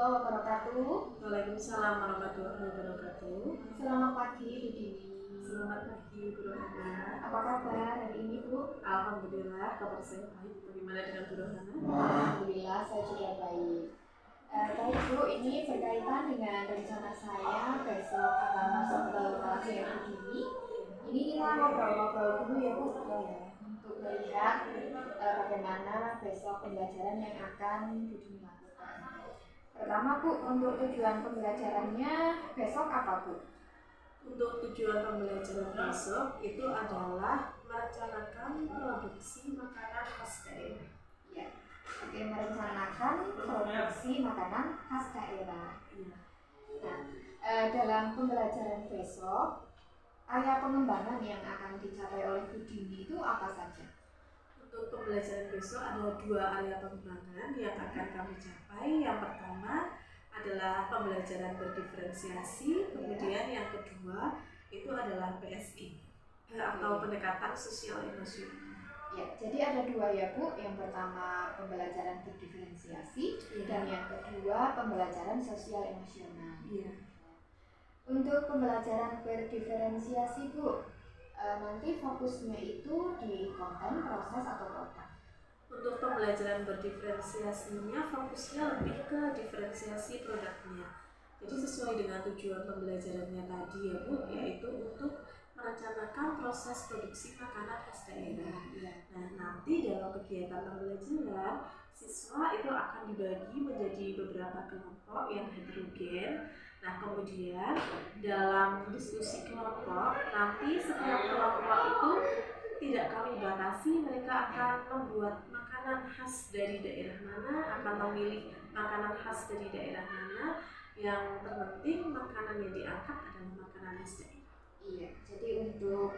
warahmatullahi wabarakatuh. Waalaikumsalam warahmatullahi wabarakatuh. Selamat pagi Bu Dini. Selamat pagi Bu Rohana. Apa kabar hari ini Bu? Alhamdulillah kabar saya baik. Bagaimana dengan Bu Rohana? Alhamdulillah saya juga baik. Baik Bu, ini berkaitan dengan rencana saya besok akan masuk ke kelasnya Bu Dini. Ini kita ngobrol-ngobrol dulu ya Bu, untuk melihat bagaimana besok pembelajaran yang akan Bu Dini lakukan. Pertama Bu, untuk tujuan pembelajarannya besok apa Bu? Untuk tujuan pembelajaran besok itu adalah merencanakan produksi makanan khas daerah. Ya, oke, merencanakan produksi makanan khas daerah. Nah, dalam pembelajaran besok, area pengembangan yang akan dicapai oleh Bu Dini itu apa saja? Untuk pembelajaran besok ada 2 area pengembangan yang akan kami capai. Yang pertama adalah pembelajaran berdiferensiasi, kemudian yang kedua itu adalah PSI atau pendekatan sosial emosional. Ya, jadi ada 2 ya Bu. Yang pertama pembelajaran berdiferensiasi dan yang kedua pembelajaran sosial emosional. Untuk pembelajaran berdiferensiasi Bu, nanti fokusnya itu di konten, proses atau produk. Untuk pembelajaran berdiferensiasinya fokusnya lebih ke diferensiasi produknya. Jadi sesuai dengan tujuan pembelajarannya tadi ya Bu, yaitu untuk merencanakan proses produksi makanan khas daerah. Nah, nanti dalam kegiatan pembelajaran siswa itu akan dibagi menjadi beberapa kelompok yang heterogen. Nah, kemudian dalam diskusi kelompok nanti setiap kelompok itu tidak kami batasi, mereka akan membuat makanan khas dari daerah mana, akan memilih makanan khas dari daerah mana. Yang terpenting makanan yang diangkat adalah makanan khas daerah. Iya, jadi untuk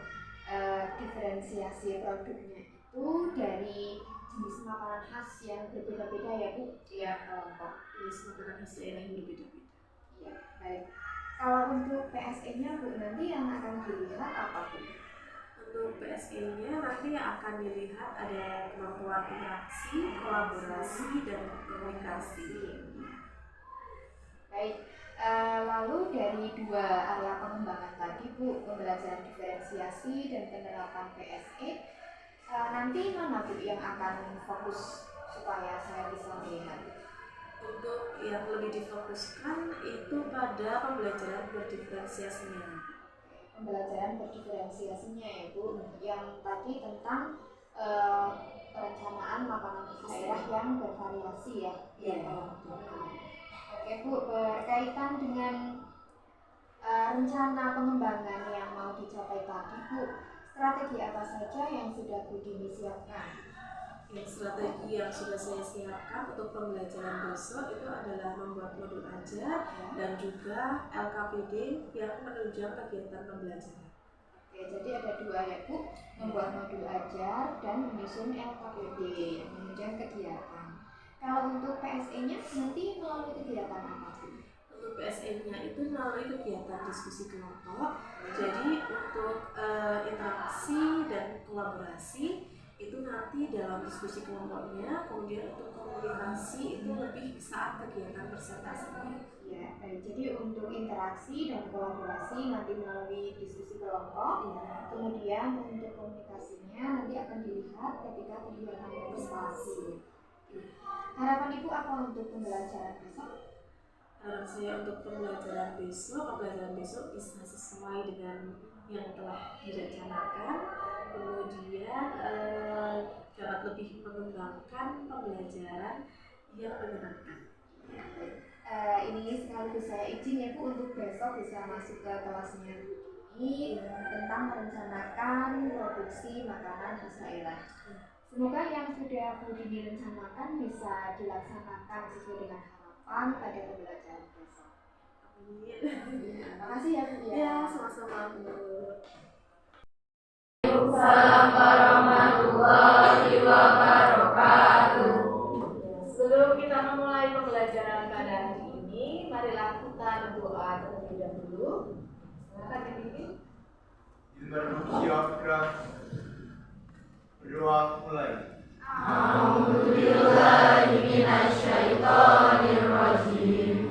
diferensiasi produknya itu dari jenis makanan khas yang berbeda-beda ya Bu, tiap kelompok. Jenis makanan khas daerah yang berbeda-beda. Iya, baik. Kalau untuk PSE-nya Bu, nanti yang akan dilihat apa Bu? Untuk PSE-nya nanti akan dilihat ada kemampuan interaksi, kolaborasi, dan komunikasi. Baik. Lalu dari 2 area pengembangan tadi Bu, pembelajaran diferensiasi dan penerapan PSE, nanti mana Bu yang akan fokus supaya saya bisa melihat? Untuk yang lebih difokuskan itu pada pembelajaran berdiferensiasinya. Pembelajaran berdiferensiasinya ya Bu, yang tadi tentang perencanaan makanan daerah yang bervariasi ya. Oke Bu, berkaitan dengan rencana pengembangan yang mau dicapai tadi Bu, strategi apa saja yang sudah Bu Dini siapkan? Strategi yang sudah saya siapkan untuk pembelajaran besok itu adalah membuat modul ajar dan juga LKPD yang menunjang kegiatan pembelajaran. Oke, jadi ada 2 ya Bu, membuat modul ajar dan menyusun LKPD yang menunjang kegiatan. Kalau untuk PSE-nya nanti melalui kegiatan apa Bu? Untuk PSE-nya itu melalui kegiatan diskusi kelompok. Jadi untuk interaksi dan kolaborasi itu nanti dalam diskusi kelompoknya, kemudian untuk komunikasi itu lebih saat kegiatan presentasinya. Ya, baik. Jadi untuk interaksi dan kolaborasi nanti melalui diskusi kelompok, kemudian untuk komunikasinya nanti akan dilihat ketika kegiatan presentasi. Harapan Ibu apa untuk pembelajaran besok? Harapan saya untuk pembelajaran besok bisa sesuai dengan yang telah direncanakan, kemudian dapat lebih mengembangkan pembelajaran yang menyenangkan. Ini sekaligus saya izin ya Bu untuk besok bisa masuk ke kelasnya ini tentang merencanakan produksi makanan khas daerah. Semoga yang sudah Bu Dini rencanakan bisa dilaksanakan sesuai dengan harapan pada pembelajaran besok. Amin. Terima kasih ya Bu. Ya, sama-sama Bu. Waalaikumsalam warahmatullahi wabarakatuh. Sebelum kita memulai pembelajaran pada hari ini, marilah kita berdoa terlebih dahulu. Silakan dipimpin. Berdoa mulai. A'udzubillahi minasyaitonir rajim.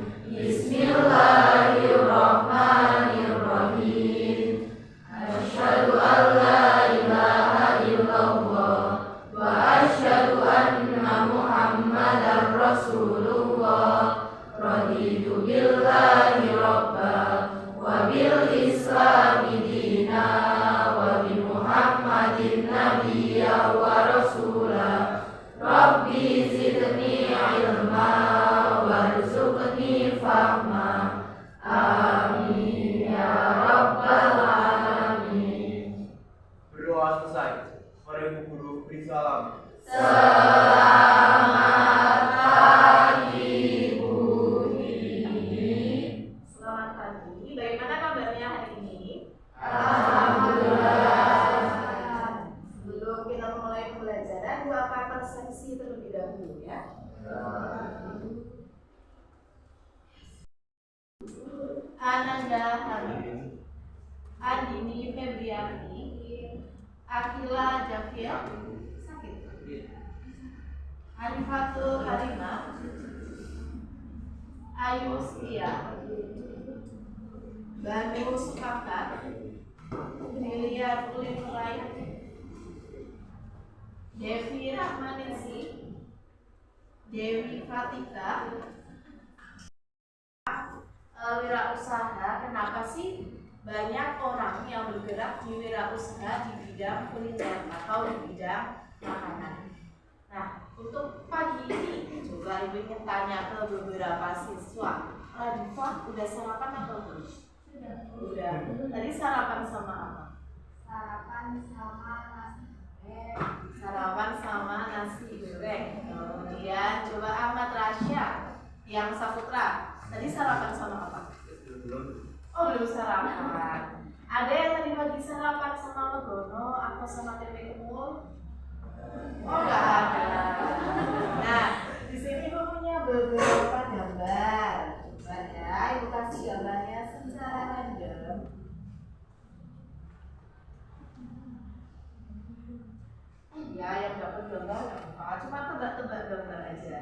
raditu billahi robba wa bil islami dina wa bi Muhammadin nabiyya wa rasula. Rabbi zidni ilma warzuqni fahma. Amin ya rabbal alamin. Berdoa selesai. Mari Bu Guru beri salam. Selamat pagi Bu Dini. Selamat pagi. Bagaimana kabarnya hari ini? Alhamdulillah. Sebelum kita mulai pembelajaran, doakan persepsi terlebih dahulu ya. Ananda Hamid, Andini Febriani, Akila Jafir, sakit. Arifatul Harimah, Ayu Setia, Banu Sukakat, Brilian Ulinrai, Devi Rahmanisi, Dewi Fatika, wirausaha. Kenapa sih banyak orang yang bergerak di wirausaha di bidang kuliner atau di bidang makanan? Nah, untuk pagi ini coba Ibu ingin tanya ke beberapa siswa. Radifah udah sarapan atau belum? Udah. Tadi sarapan sama apa? Sarapan sama nasi goreng. Sarapan sama nasi goreng. Kemudian coba Ahmad Rasya yang Saputra. Tadi sarapan sama apa? Oh, belum sarapan. Ada yang tadi pagi sarapan sama megono atau sama tempe kemul? Oh, enggak ada. Nah, di sini Ibu punya beberapa gambar. Coba ya, Ibu kasih gambarnya secara random. Ya, yang dapat gambar nggak apa-apa. Cuma tebak-tebak gambar aja.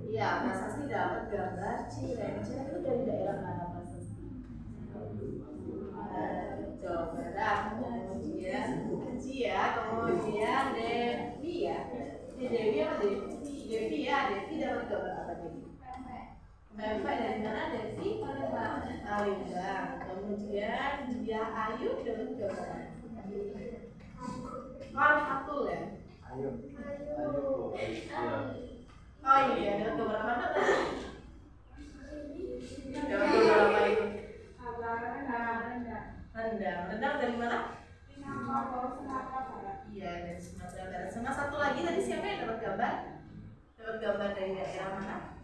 Iya, Mas Sasti dapat gambar Cirenca itu dari daerah mana Mas Sasti? Jawa Barat, kemudian Haji ya, kemudian Devi ya. Devi apa Devi? Devi ya, Devi dapat gambar apa Devi? Pempek dari mana Devi? Palembang. Kemudian dia Ayu dapat gambar apa? Arifatul ya? Ayo. Oh iya, dapat gambar apa tuh? Dapat gambar apa itu? Rendang dari mana? Iya, dari Sumatera Barat. Sama satu lagi tadi siapa yang dapat gambar? Dapat gambar dari daerah mana?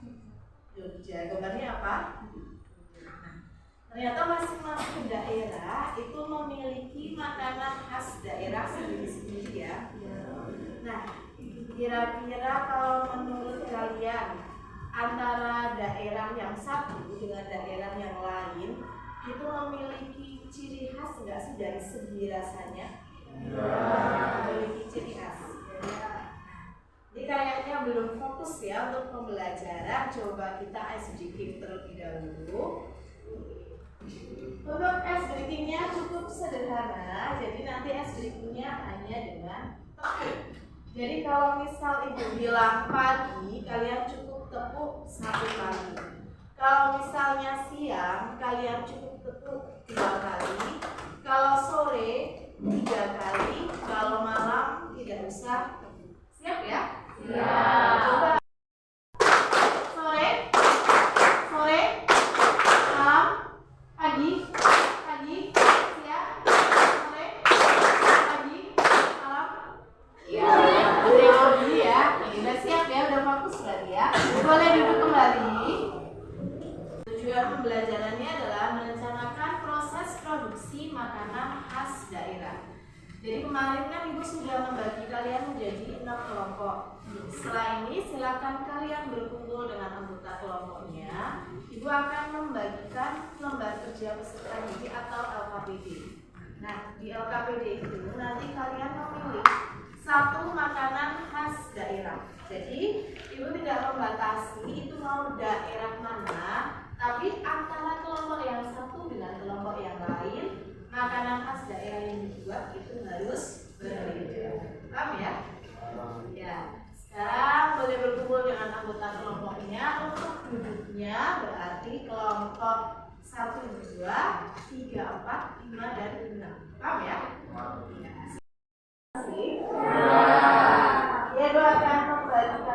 Jogja. Gambarnya apa? Nah, ternyata masing-masing daerah itu memiliki makanan khas daerah sendiri-sendiri ya. Nah, kira-kira kalau menurut kalian antara daerah yang satu dengan daerah yang lain itu memiliki ciri khas nggak sih dari segi rasanya? Memiliki ciri khas. Ini kayaknya belum fokus ya untuk pembelajaran. Coba kita ice breaking terlebih dahulu. Untuk ice breakingnya cukup sederhana. Jadi nanti ice breakingnya hanya dengan tepuk. Jadi kalau misal Ibu bilang pagi, kalian cukup tepuk 1 kali. Kalau misalnya siang, kalian cukup tepuk 2 kali. Kalau sore 3 kali. Kalau malam tidak usah tepuk. Siap ya? Siap. Coba. Sore, sore, malam, pagi, siang, sore, pagi, malam. Iya. Teori ya. Udah siap ya, udah fokus berarti ya. Boleh duduk kembali. Tujuan pembelajarannya adalah merencanakan proses produksi makanan khas daerah. Jadi kemarin kan Ibu sudah membagi kalian menjadi 6 kelompok. Setelah ini silakan kalian berkumpul dengan anggota kelompoknya. Ibu akan membagikan lembar kerja peserta didik atau LKPD. Nah, di LKPD itu nanti kalian memilih 1 makanan khas daerah. Jadi Ibu tidak membatasi itu mau daerah mana, tapi antara kelompok yang satu dengan kelompok yang lain, makanan khas daerah yang dibuat itu harus berbeda. Paham ya? Ya. Sekarang boleh berkumpul dengan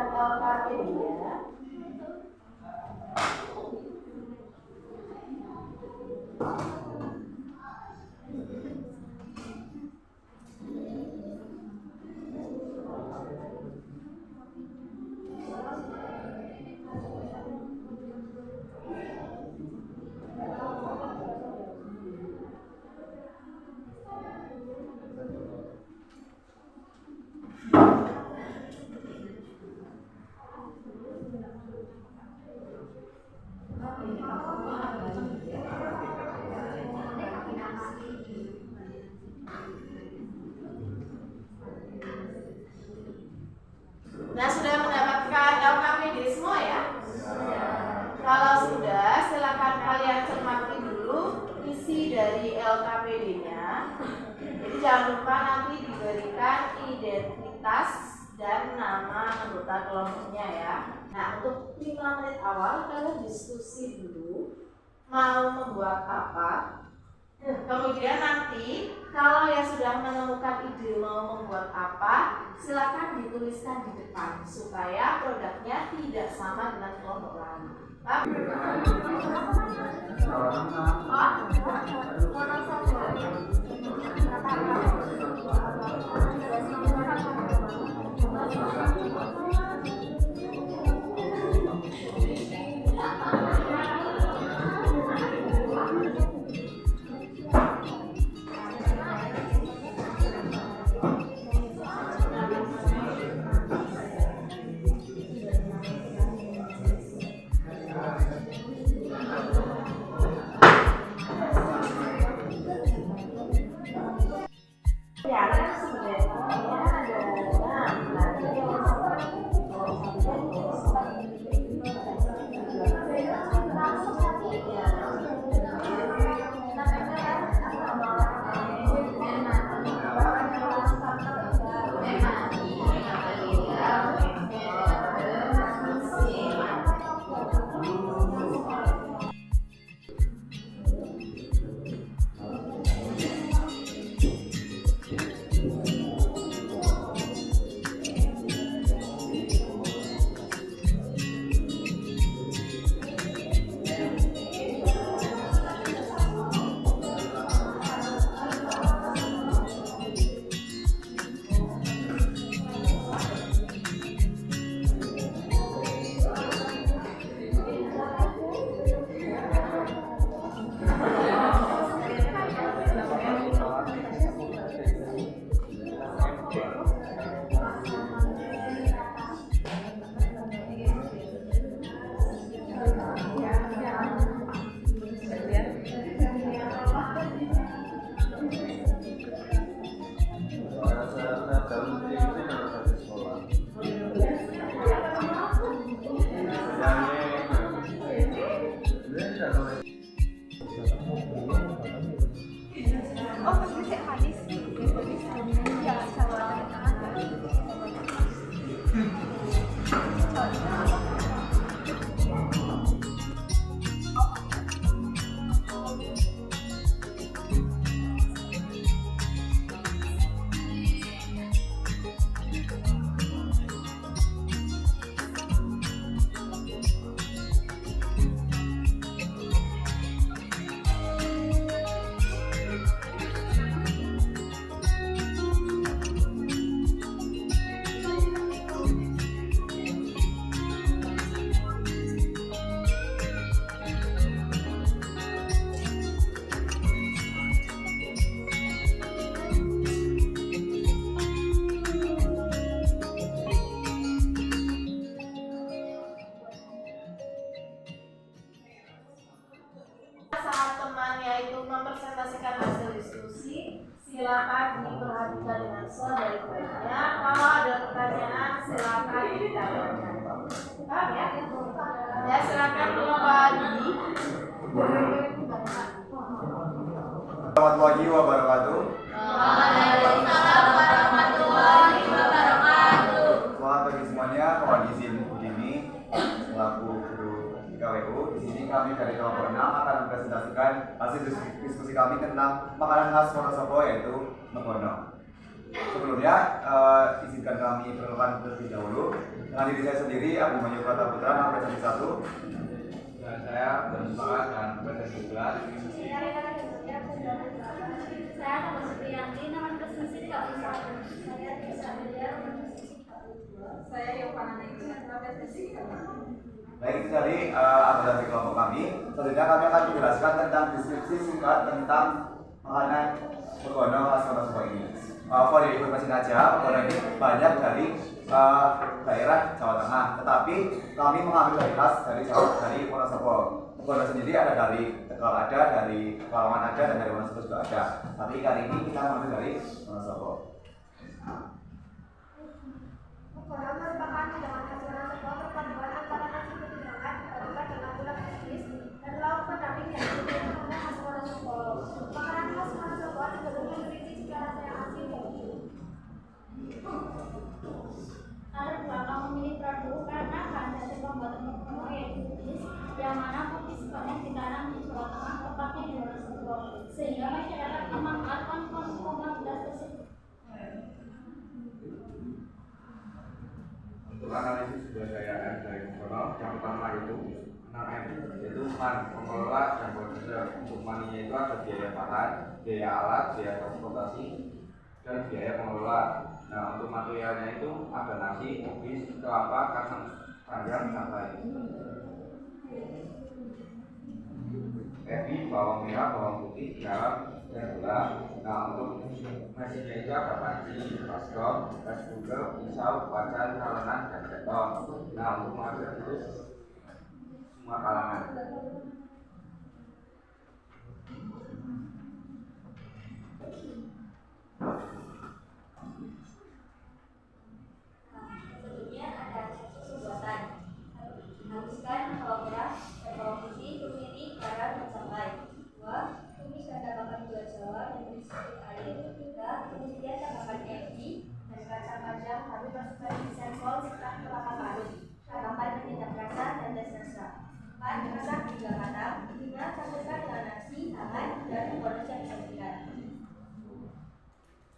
dan LKP-nya. Nah, sudah mendapatkan LKPD semua ya? Kalau sudah, silakan kalian cermati dulu isi dari LKPD-nya. Jadi jangan lupa nanti diberikan identitas dan nama anggota kelompoknya ya. Nah, untuk 5 menit awal kalian diskusi dulu mau membuat apa. Kemudian nanti kalau yang sudah menemukan ide mau membuat apa, silakan dituliskan di depan supaya produknya tidak sama dengan kelompok lain. mempresentasikan hasil diskusi, silakan diperhatikan dengan sebaik-baiknya. Kalau ada pertanyaan, silakan ditanyakan. Paham ya? Ya, silakan Bapak Adi. Warahmatullahi wabarakatuh. Waalaikumsalam warahmatullahi wabarakatuh. Selamat pagi semuanya. Mohon izin begini selaku guru KWU. Di sini kami dari kelompok 6 akan mempresentasikan hasil diskusi kami tentang makanan khas Wonosobo yaitu megono. Sebelumnya izinkan kami perkenalkan terlebih dahulu. Dengan diri saya sendiri, Abimanyu Prataputra, nama presentasi 1. Dan saya bersemangat dan presentasi 12. Saya nama Supriyanti, nama presentasi 31. Saya bisa belajar saya Yovana Naikina, nama presentasi 31. Baik, itu tadi akomodasi kelompok kami. Selanjutnya kami akan menjelaskan tentang deskripsi singkat tentang makanan Megono khas Wonosobo ini. For your information aja, Megono ini banyak dari daerah Jawa Tengah, tetapi kami mengambil dari khas dari Wonosobo. Megono sendiri ada dari Tegal, ada dari Pekalongan, ada dan dari Wonosobo juga ada. Tapi kali ini kita mengambil dari Wonosobo. Megono merupakan hidangan khas Wonosobo perpaduan antara nasi putih hangat dipadukan dengan gula krispis dan lauk pendamping yang disebut khas Wonosobo. Makanan khas Wonosobo cenderung memiliki cita rasa yang asli dan unik. Latar belakang memilih produk karena bahan dasar pembuatan Megono yaitu putih, yang mana putih banyak ditanam di Jawa Tengah, tepatnya di Wonosobo, sehingga masyarakat memanfaatkan komoditas tersebut. Untuk analisis budaya dari Megono, yang pertama itu 6M, yaitu man, pengelola dan produser. Untuk maninya itu ada biaya bahan, biaya alat, biaya transportasi, dan biaya pengelola. Nah, untuk materialnya itu ada nasi, kubis, kelapa, kacang panjang, sampai ebi, bawang merah, bawang putih, garam, dan gula. Nah, untuk mesinnya itu ada panci, baskom, gas cooker, pisau, wajan, talenan, dan beton. Nah, untuk mengajar itu semua kalangan. Sebelumnya ada susu buatan. Habiskan bawang merah, bawang putih, kemiri, garam, dan sampai. 2. Tumis dan tambahkan gula Jawa dan beri sedikit air. 3. Kemudian tambahkan ebi dan kacang panjang, lalu masukkan irisan kol serta kelapa parut. Tambahkan penyedap rasa dan tes rasa. 4. Masak hingga matang. 5. Campurkan dengan nasi, hangat, dan Megono siap disajikan.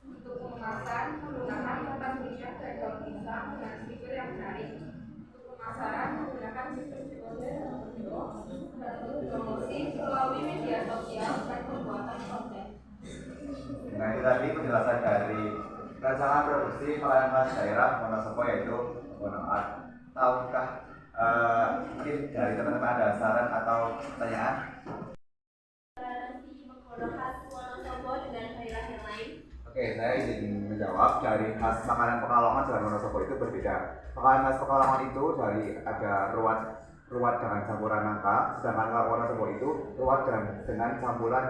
Untuk pengemasan, menggunakan kertas minyak dan daun pisang dengan stiker yang menarik. Untuk pemasaran, menggunakan sistem psikologi dalam video dan untuk promosi melalui media sosial dan pembuatan konten. Nah, ini tadi penjelasan dari rancangan produksi makanan khas daerah Wonosobo yaitu Megono Art. Tahukah mungkin dari teman-teman ada saran atau pertanyaan? Si Megono khas Wonosobo dengan daerah yang lain. Oke, saya izin menjawab. Dari khas makanan Pekalongan dengan Wonosobo itu berbeda. Makanan khas Pekalongan itu dari ada ruat dengan campuran nangka, sedangkan kalau Wonosobo itu ruat dengan campuran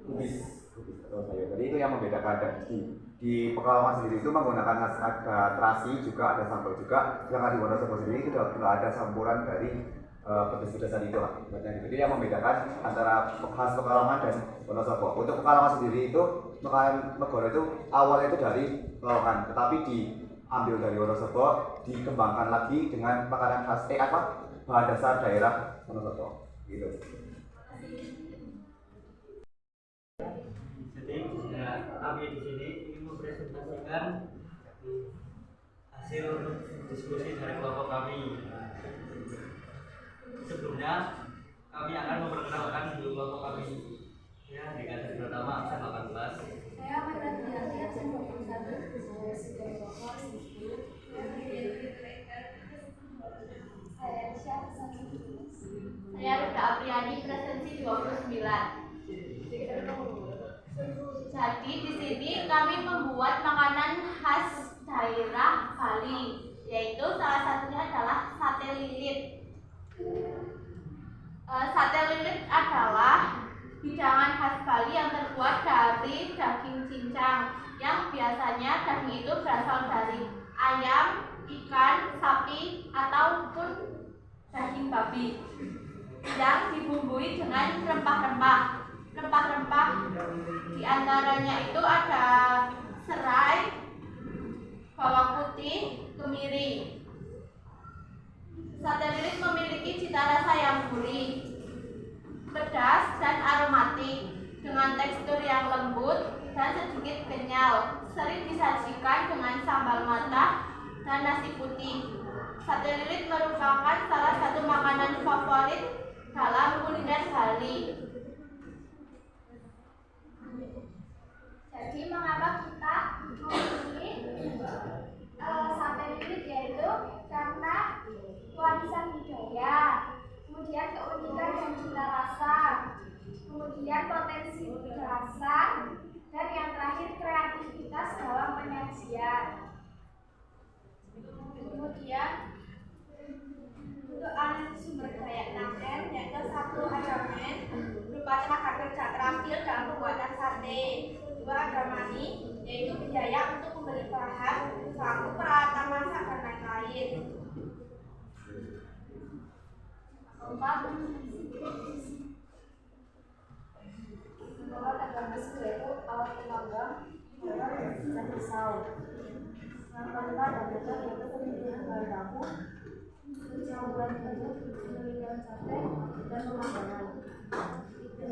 kubis atau sayur. Jadi itu yang membedakan. Dan di Pekalongan sendiri itu menggunakan ada terasi juga, ada sambal juga. Yang di Wonosobo sendiri itu tidak ada campuran dari pedes-pedesan itu akibatnya. Jadi yang membedakan antara khas Pekalongan dan Wonosobo. Untuk Pekalongan sendiri itu makanan Megono itu awalnya itu dari Pekalongan, tetapi diambil dari Wonosobo, dikembangkan lagi dengan makanan khas bahan dasar daerah Wonosobo gitu. Jadi kami di sini ingin mempresentasikan hasil diskusi dari kelompok kami. Sebelumnya kami akan memperkenalkan dulu kelompok kami. Ya, di kasus pertama absen 18. Saya Marta absen 21. Saya Ruda Apriani presensi 29. Jadi di sini kami membuat makanan khas daerah Bali, yaitu salah satunya adalah sate lilit. Sate lilit adalah hidangan khas Bali yang terbuat dari daging cincang, yang biasanya daging itu berasal dari ayam, ikan, sapi, ataupun daging babi yang dibumbui dengan rempah-rempah. Rempah-rempah diantaranya itu ada serai, bawang putih, kemiri. Sate lilit memiliki cita rasa yang gurih, pedas, dan aromatik dengan tekstur yang lembut dan sedikit kenyal. Sering disajikan dengan sambal matah dan nasi putih. Sate lilit merupakan salah satu makanan favorit dalam kuliner Bali. Jadi mengapa kita memilih sate lilit, yaitu karena warisan budaya, kemudian keunikan dan cita rasa, kemudian potensi rasa, dan yang terakhir kreativitas dalam penyajian. Kemudian untuk analisis sumber daya 6M, yaitu 1 ada men berupa tenaga kerja terampil dalam pembuatan sate, 2 ada money, yaitu biaya untuk membeli bahan, baku, peralatan masak dan lain-lain. 4 ada mesin, yaitu alat pemanggang dan pisau. Yang kelima ada meter, yaitu pemilihan bahan baku, pencampuran bumbu, pemilihan sate, dan pemanggangan. 6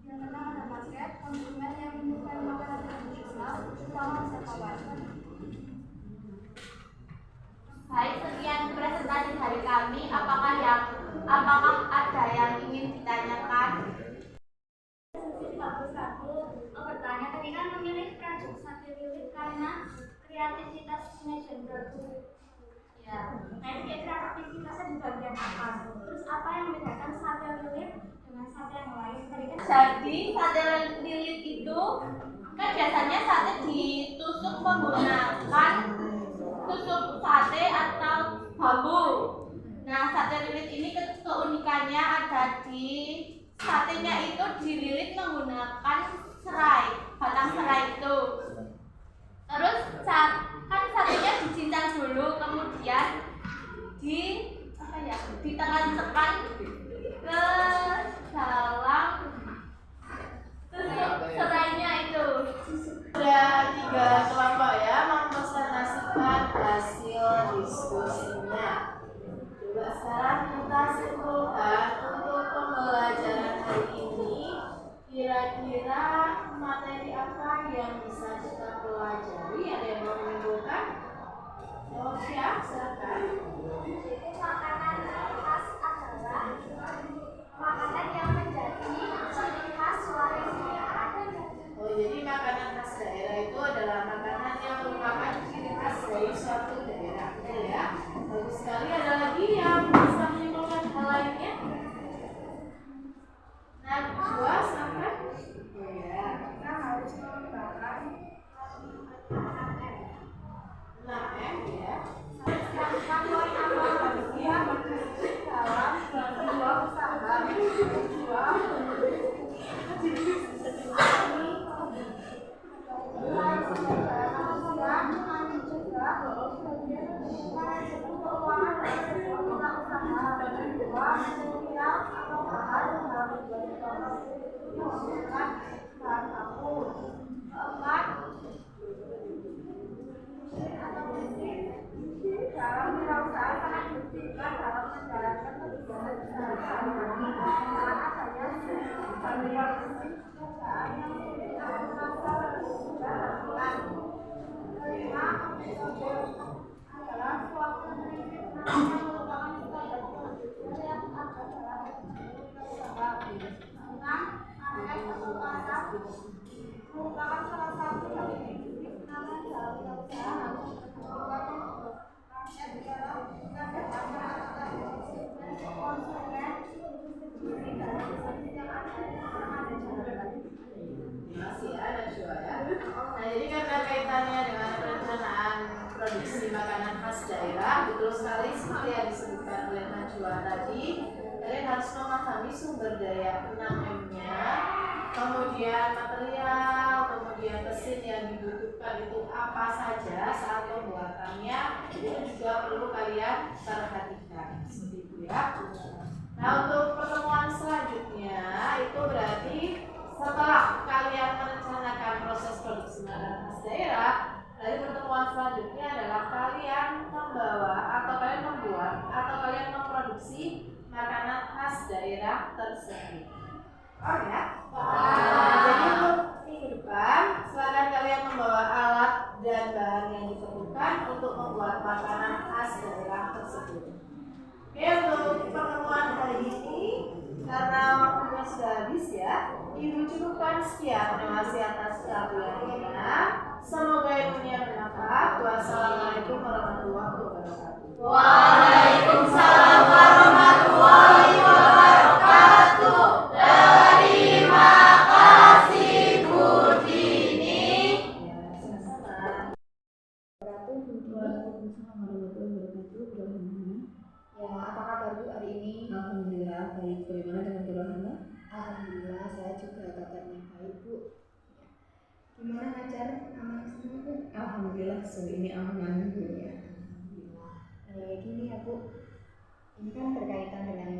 yang menang ada market, konsumen yang menemukan makanan tradisional, terutama wisatawan. Baik, sekian presentasi dari kami. Apakah ada yang ingin ditanyakan? Bertanya, tadi kan memilih produk sate lilit karena kreativitas penyajian produk. Ya, nah itu kreativitasnya di bagian apa? Terus apa yang membedakan sate lilit dengan sate yang lain? Tadi kan Jadi sate lilit itu kan biasanya sate ditusuk menggunakan tusuk sate atau bambu. Nah, sate lilit ini keunikannya ada di satenya itu dililit menggunakan serai, batang serai itu. Terus kan satenya dicincang dulu, kemudian ditekan-tekan ke dalam tusuk serainya itu. Ada 3 kelompok ya mempresentasikan hasil diskusinya. Coba sekarang kita simpulkan untuk pembelajaran hari ini. Kira-kira materi apa yang bisa kita pelajari? Ada yang mau menyimpulkan? Oh siap, silakan. Jadi makanan khas adalah makanan yang menjadi ciri khas warga. Oh, jadi makanan khas daerah itu adalah makanan yang merupakan ciri khas dari suatu daerah, betul ya? Bagus sekali. Ada lagi yang bisa menyimpulkan hal lainnya? Najwa, silakan. Oh ya. Kita harus mengembangkan 6M ya. tentang poin apa harusnya dalam sebuah usaha. Dalam wirausaha sangat dibutuhkan dalam menjalankan kegiatan usaha dengan adanya bantuan pekerjaan yang tidak merasa berhubungan. Kelima, adalah suatu prinsip yang merupakan standar produksi yang ada dalam usaha. 6. Aspek penguasaan merupakan salah satu dari prinsip dalam wirausaha. Masih ada Najwa ya. Nah, jadi karena kaitannya dengan perencanaan produksi makanan khas daerah, betul sekali seperti yang disebutkan oleh Najwa tadi. Kalian harus memahami sumber daya 6M-nya, kemudian material, kemudian mesin yang dibutuhkan itu apa saja saat pembuatannya, itu juga perlu kalian perhatikan. Seperti itu ya. Nah, untuk pertemuan selanjutnya itu berarti setelah kalian merencanakan proses produksi makanan khas daerah, dari pertemuan selanjutnya adalah kalian membawa atau kalian membuat atau kalian memproduksi makanan khas daerah tersebut. Oh ya? Ibu cukupkan sekian. Terima kasih atas perhatiannya. Semoga ilmunya bermanfaat. Wassalamualaikum warahmatullahi wabarakatuh. Waalaikumsalam warahmatullahi wabarakatuh. Terima kasih Bu Dini. Ya, apa kabar Bu hari ini? Alhamdulillah baik. Bagaimana dengan Bu Rohana? Alhamdulillah saya juga kabarnya baik Bu. Ya. Gimana ngajar aman semua Bu? Alhamdulillah sore ini aman Bu ya. Gini ya Bu, ini kan berkaitan dengan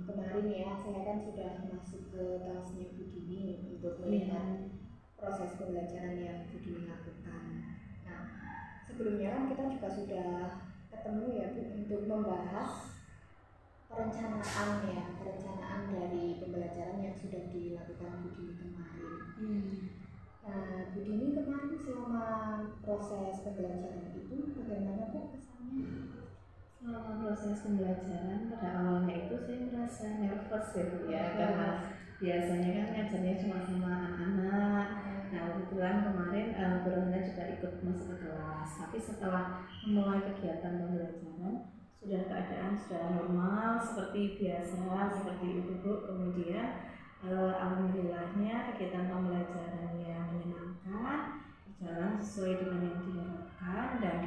kemarin ya, saya kan sudah masuk ke kelasnya Bu Dini untuk melihat proses pembelajaran yang Bu Dini lakukan. Nah, sebelumnya kan kita juga sudah ketemu ya Bu untuk membahas perencanaan dari pembelajaran yang sudah dilakukan Bu Dini kemarin. Nah, Bu Dini kemarin selama proses pembelajaran itu bagaimana Bu kesannya? Selama proses pembelajaran pada awalnya itu saya merasa nervous ya karena biasanya kan ngajarnya cuma sama anak-anak. Nah kebetulan kemarin Bu Rohana juga ikut masuk ke kelas, tapi setelah memulai kegiatan pembelajaran sudah keadaan sudah normal seperti biasa seperti itu Bu. Kemudian alhamdulillahnya kegiatan pembelajarannya menyenangkan, berjalan sesuai dengan yang diharapkan. Dan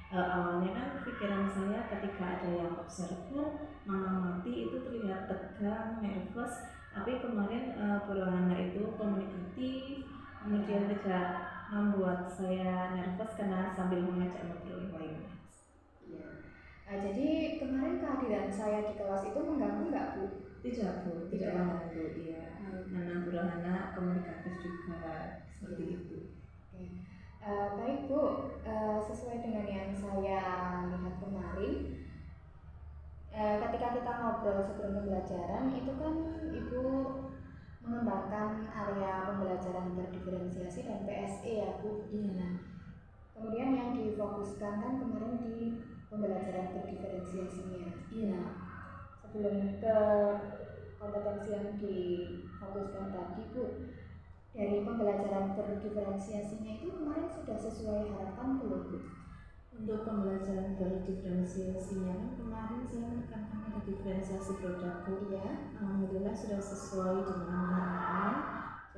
awalnya kan pikiran saya ketika ada yang observer mengamati itu terlihat tegang, nervous, tapi kemarin Bu Rohana itu komunikatif, kemudian tidak membuat saya nervous karena sambil mengajak ngobrol yang lainnya. Iya. Jadi kemarin kehadiran saya di kelas itu mengganggu nggak Bu? Tidak Bu, tidak mengganggu ya. Karena Bu Rohana komunikatif juga seperti itu. Baik Bu, sesuai dengan yang saya lihat kemarin, ketika kita ngobrol sebelum pembelajaran itu kan Ibu mengembangkan area pembelajaran terdiferensiasi dan PSE ya Bu. Nah, kemudian yang difokuskan kan kemarin di pembelajaran terdiferensiasinya. Iya. Sebelum ke kompetensi yang difokuskan tadi Bu, dari pembelajaran berdiferensiasinya itu kemarin sudah sesuai harapan belum Bu? Untuk pembelajaran berdiferensiasinya kan kemarin saya menekankan pada diferensiasi produk Bu ya. Alhamdulillah sudah sesuai dengan harapan.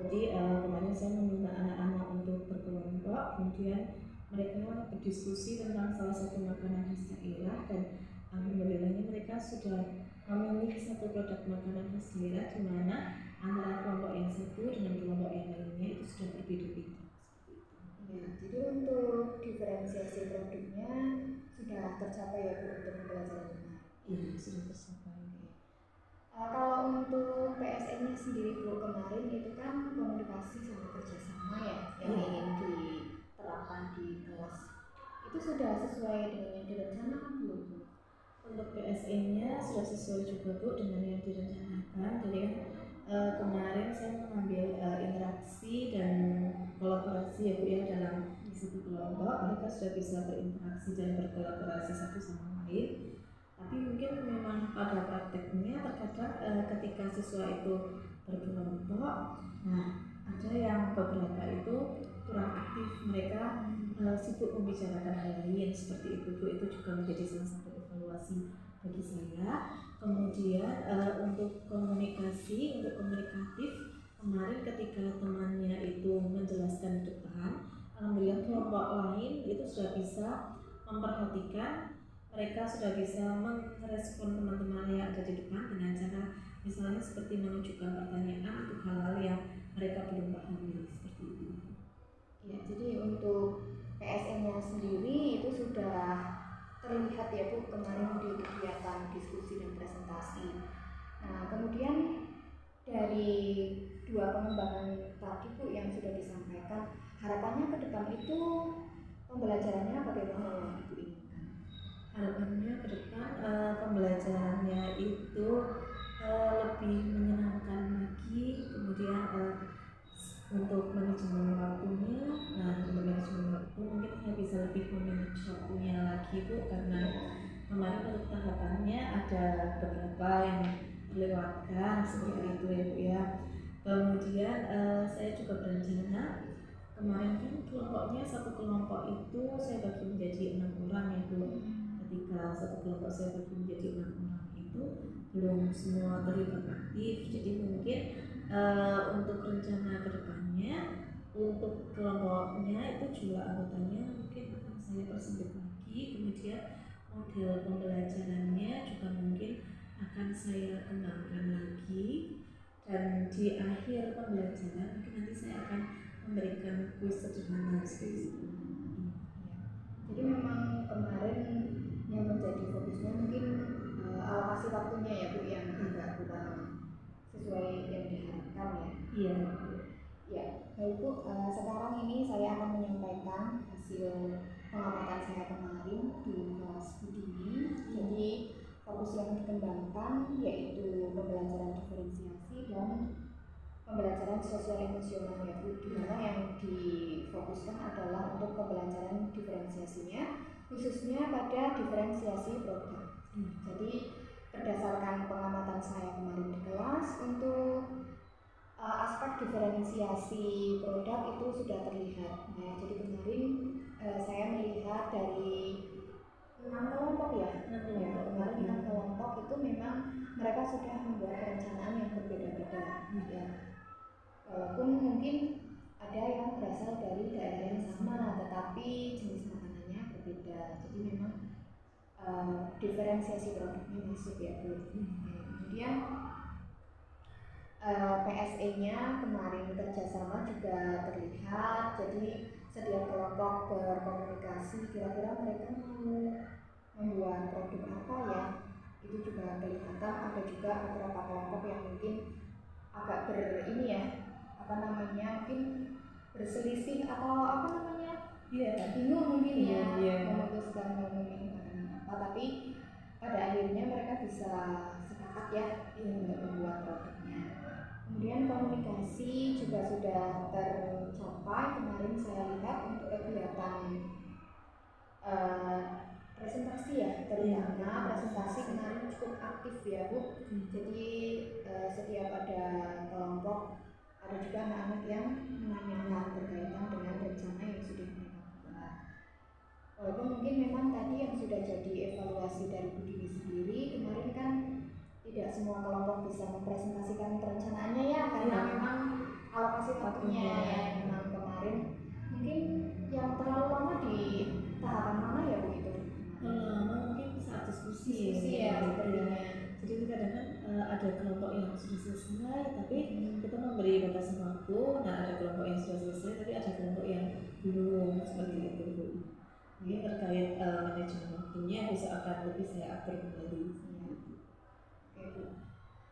Jadi kemarin saya meminta anak-anak untuk berkelompok, kemudian mereka berdiskusi tentang salah satu makanan khas daerah, dan alhamdulillahnya mereka sudah memilih satu produk makanan khas daerah di mana antara kelompok yang satu dengan kelompok yang lainnya itu sudah berbeda-beda. Ya, jadi untuk diferensiasi produknya sudah tercapai ya Bu untuk pembelajaran ini? Iya, sudah tercapai. Kalau untuk PSN-nya sendiri Bu, kemarin itu kan komunikasi sama kerjasama ya yang ingin diterapkan di kelas. Itu sudah sesuai dengan yang direncanakan belum Bu? Untuk PSN-nya sudah sesuai juga Bu dengan yang direncanakan. Jadi kan kemarin saya mengambil interaksi dan kolaborasi ya Bu ya dalam satu kelompok. Mereka sudah bisa berinteraksi dan berkolaborasi satu sama lain. Tapi mungkin memang pada prakteknya terkadang ketika siswa itu berkelompok, nah ada yang beberapa itu kurang aktif, mereka sibuk membicarakan hal lain seperti itu Bu. Itu juga menjadi salah satu evaluasi bagi saya. Kemudian untuk komunikasi, untuk komunikatif, kemarin ketika temannya itu menjelaskan di depan, alhamdulillah kelompok lain itu sudah bisa memperhatikan, mereka sudah bisa merespon teman-teman yang ada di depan dengan cara misalnya seperti menunjukkan pertanyaan untuk hal-hal yang mereka belum pahami seperti itu. Ya, jadi untuk PSN-nya sendiri itu sudah terlihat ya Bu kemarin di kegiatan diskusi dan presentasi. Nah, kemudian dari dua pengembangan tadi Bu yang sudah disampaikan, harapannya ke depan itu pembelajarannya bagaimana yang Ibu inginkan? Harapannya ke depan pembelajarannya itu lebih menyenangkan lagi, kemudian untuk manajemen waktunya, nah untuk manajemen waktu mungkin saya bisa lebih memanage waktunya lagi Bu, karena kemarin untuk tahapannya ada beberapa yang terlewatkan seperti itu ya Bu ya. Kemudian saya juga berencana kemarin kan kelompoknya, satu kelompok itu saya bagi menjadi 6 orang ya Bu. Ketika satu kelompok saya bagi menjadi 6 orang itu belum semua terlibat aktif, jadi mungkin untuk rencana kedepannya untuk kelompoknya itu jumlah anggotanya mungkin akan saya persempit lagi, kemudian model pembelajarannya juga mungkin akan saya kembangkan lagi, dan di akhir pembelajaran mungkin nanti saya akan memberikan kuis sederhana seperti itu. Jadi memang kemarin yang menjadi fokusnya mungkin alokasi waktunya ya Bu yang agak kurang sesuai yang diharapkan ya. Iya. Ya, baik Bu. Sekarang ini saya akan menyampaikan hasil pengamatan saya kemarin di kelas Budini. Jadi fokus yang dikembangkan yaitu pembelajaran diferensiasi dan pembelajaran sosial emosional ya Bu, di mana yang difokuskan adalah untuk pembelajaran diferensiasinya khususnya pada diferensiasi produk. Jadi berdasarkan pengamatan saya kemarin di kelas untuk aspek diferensiasi produk itu sudah terlihat. Nah, jadi kemarin saya melihat dari 6 kelompok ya. Kemarin 6 kelompok itu memang mereka sudah membuat perencanaan yang berbeda-beda. Ya. Walaupun mungkin ada yang berasal dari daerah yang sama, tetapi jenis makanannya berbeda. Jadi memang diferensiasi produknya masuk ya Bu. Kemudian PSE-nya kemarin kerjasama juga terlihat. Jadi setiap kelompok berkomunikasi kira-kira mereka mau membuat produk apa ya, itu juga kelihatan. Ada juga beberapa kelompok yang mungkin agak mungkin berselisih atau bingung mungkin memutuskan mau memilih apa, tapi pada akhirnya mereka bisa sepakat ya untuk membuat produknya. Kemudian komunikasi juga sudah tercapai. Kemarin saya lihat untuk kegiatan presentasi ya, terutama presentasi kemarin cukup aktif ya Bu. Jadi setiap ada kelompok ada juga anak-anak yang menanyakan berkaitan dengan rencana yang sudah mereka buat. Walaupun mungkin memang tadi yang sudah jadi evaluasi dari Bu Dini sendiri kemarin kan tidak semua kelompok bisa mempresentasikan perencanaannya ya, karena memang alokasi waktunya ya. Memang kemarin mungkin yang terlalu lama di tahapan mana ya Bu itu? Mungkin saat diskusi ya sepertinya. Jadi kadang-kadang ada kelompok yang sudah selesai tapi kita memberi batasan waktu. Nah, ada kelompok yang sudah selesai tapi ada kelompok yang belum, seperti itu Bu. Ini terkait manajemen waktunya bisa akan lebih saya atur kembali. Oke Bu.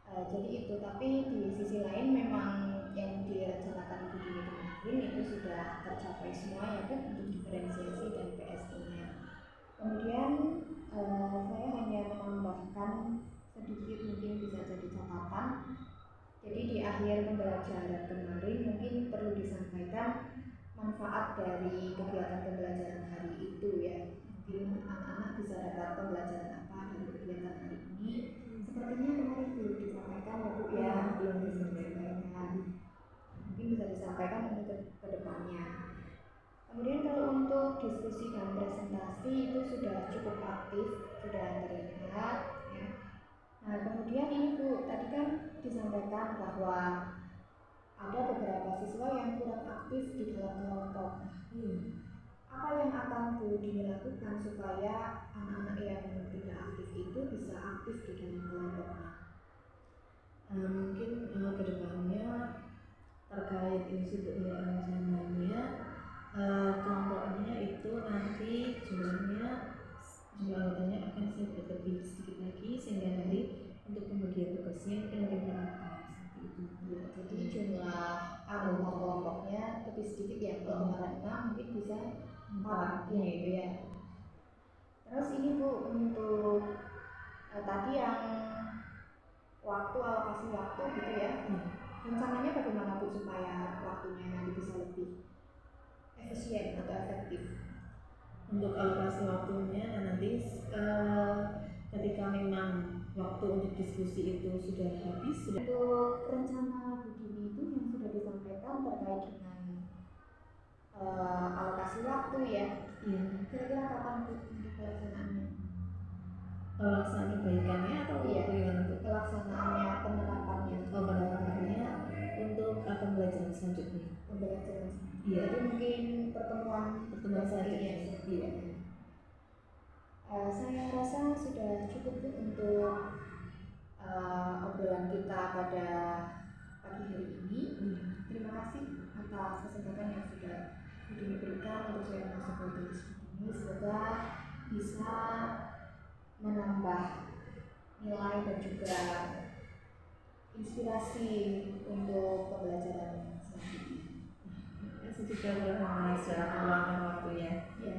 Jadi itu, tapi di sisi lain memang yang direncanakan Bu Dini kemarin itu sudah tercapai semua ya Bu, untuk diferensiasi dan PSI-nya. Kemudian saya hanya menambahkan sedikit, mungkin bisa jadi catatan. Jadi di akhir pembelajaran kemarin mungkin perlu disampaikan manfaat dari kegiatan pembelajaran hari itu ya. Mungkin anak-anak bisa dapat pembelajaran apa dari kegiatan hari ini. Sepertinya kemarin belum disampaikan ya Bu ya, belum disampaikan. Mungkin bisa disampaikan untuk ke depannya. Kemudian kalau untuk diskusi dan presentasi itu sudah cukup aktif, sudah terlihat ya. Nah kemudian ini Bu, tadi kan disampaikan bahwa ada beberapa siswa yang kurang aktif di dalam kelompok. Apa yang akan Bu Dini lakukan supaya anak-anak yang tidak aktif itu bisa aktif di dalam kelompoknya? Mungkin kedepannya terkait institut rencananya kelompoknya itu nanti jumlah anggotanya akan saya buat lebih sedikit lagi sehingga nanti untuk pembagian tugasnya mungkin lebih merata seperti itu. Ya, jadi jumlah anggota kelompoknya lebih sedikit ya, kalau kemarin 6 mungkin bisa 4 ya gitu ya. Terus ini Bu, untuk tadi yang alokasi waktu gitu ya, rencananya bagaimana Bu supaya waktunya nanti bisa lebih efisien atau efektif? Untuk alokasi waktunya nanti ketika memang waktu untuk diskusi itu sudah habis, Untuk rencana Bu Dini itu bicarakan terkait dengan alokasi waktu ya. Iya. Kira-kira kapan untuk pelaksanaannya? Pelaksanaan perbaikannya atau Iya. bagaimana tuh? Pelaksanaannya, penerapannya. Penerapannya untuk pembelajaran selanjutnya. Pembelajaran. Iya. Jadi mungkin pertemuan selanjutnya. Iya. Saya rasa sudah cukup Bu, untuk obrolan kita pada pagi hari ini. Terima kasih atas kesempatan yang sudah diberikan untuk saya masuk ke ini. Semoga bisa menambah nilai dan juga inspirasi untuk pembelajaran selanjutnya. Terima kasih juga sudah meluangkan waktunya. Ya,